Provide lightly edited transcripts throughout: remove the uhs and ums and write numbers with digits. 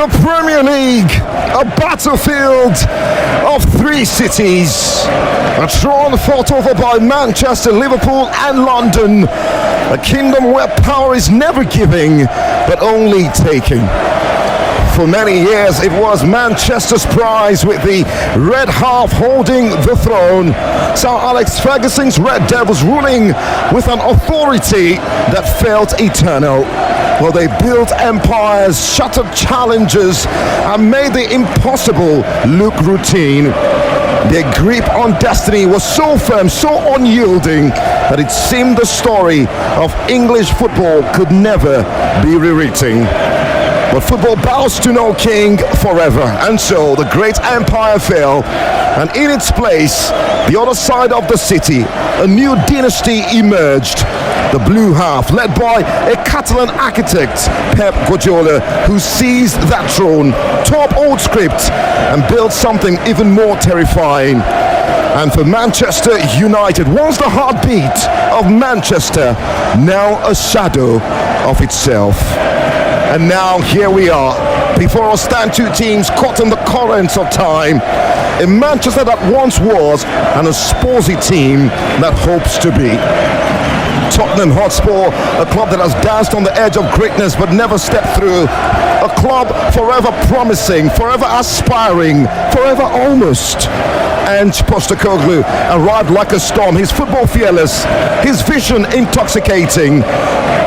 The Premier League, a battlefield of three cities, a throne fought over by Manchester, Liverpool and London, a kingdom where power is never giving but only taking. For many years it was Manchester's prize, with the Red Half holding the throne. Sir Alex Ferguson's Red Devils ruling with an authority that felt eternal. Well, they built empires, shattered challenges, and made the impossible look routine. Their grip on destiny was so firm, so unyielding, that it seemed the story of English football could never be rewritten. But football bows to no king forever, and so the great empire fell, and in its place, the other side of the city, a new dynasty emerged. The Blue Half, led by a Catalan architect, Pep Guardiola, who seized that throne, tore up old script, and built something even more terrifying. And for Manchester United, once the heartbeat of Manchester, now a shadow of itself. And now here we are, before us stand two teams caught in the currents of time. A Manchester that once was, and a Spursy team that hopes to be. Tottenham Hotspur, a club that has danced on the edge of greatness but never stepped through. A club forever promising, forever aspiring, forever almost. And Postecoglou arrived like a storm, his football fearless, his vision intoxicating.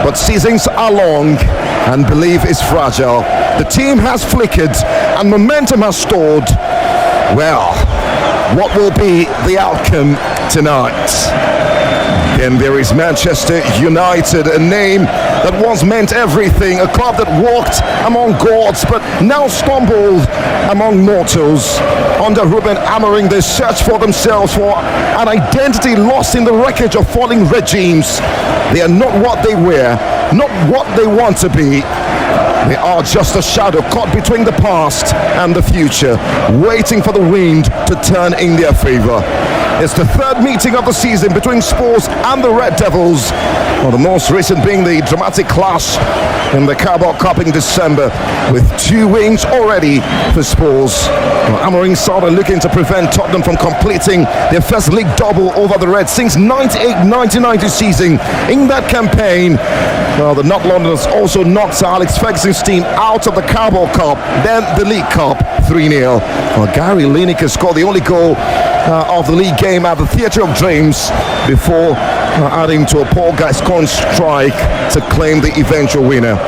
But seasons are long and belief is fragile. The team has flickered and momentum has stalled. Well, what will be the outcome tonight? Then there is Manchester United, a name that once meant everything, a club that walked among gods but now stumbled among mortals. Under Ruben Amorim, they search for themselves, for an identity lost in the wreckage of falling regimes. They are not what they were, not what they want to be. They are just a shadow caught between the past and the future, waiting for the wind to turn in their favor. It's the third meeting of the season between Spurs and the Red Devils. Well, the most recent being the dramatic clash in the Carabao Cup in December, with 2 wins already for Spurs. Well, Amorim started looking to prevent Tottenham from completing their first league double over the Reds since 98-99 season. In that campaign, well, the North Londoners also knocked Sir Alex Ferguson's team out of the Carabao Cup, then the League Cup 3-0. Well, Gary Lineker scored the only goal of the league game at the Theatre of Dreams before adding to a Paul Gascoigne strike to claim the eventual winner.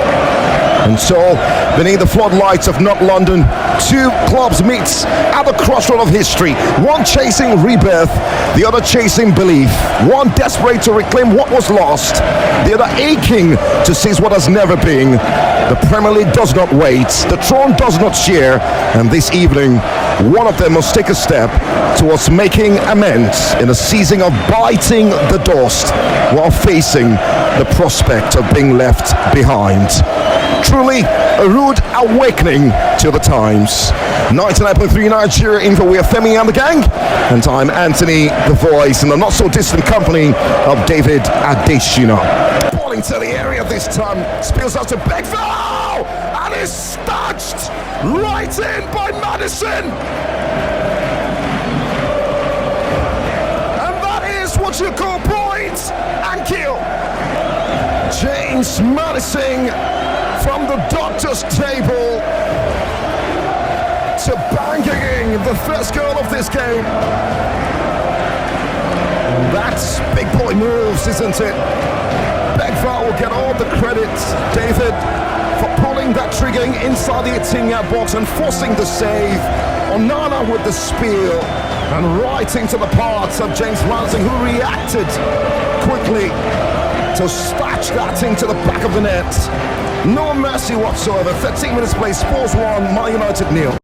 And so, beneath the floodlights of North London, 2 clubs meet at the crossroad of history. One chasing rebirth, the other chasing belief. One desperate to reclaim what was lost, the other aching to seize what has never been. The Premier League does not wait, the throne does not share, and this evening, one of them must take a step towards making amends in a season of biting the dust while facing the prospect of being left behind. Truly a rude awakening to the times. 99.3 Nigeria info, we are Femi and the gang, and I'm Anthony, the voice, in the not so distant company of David Adeshina. Ball into the area this time, spills out to Beckville, and is touched right in by Madison. And that is what you call point and kill. James Madison from the doctor's table to banging the first goal of this game. That's big boy moves, isn't it? Beckville will get all the credit, David, for pulling that trigger inside the 18-yard box and forcing the save. Onana with the spear, and right into the parts of James Lansing, who reacted quickly to spatch that into the back of the net. No mercy whatsoever. 13 minutes play, Spurs 1, Man United 0.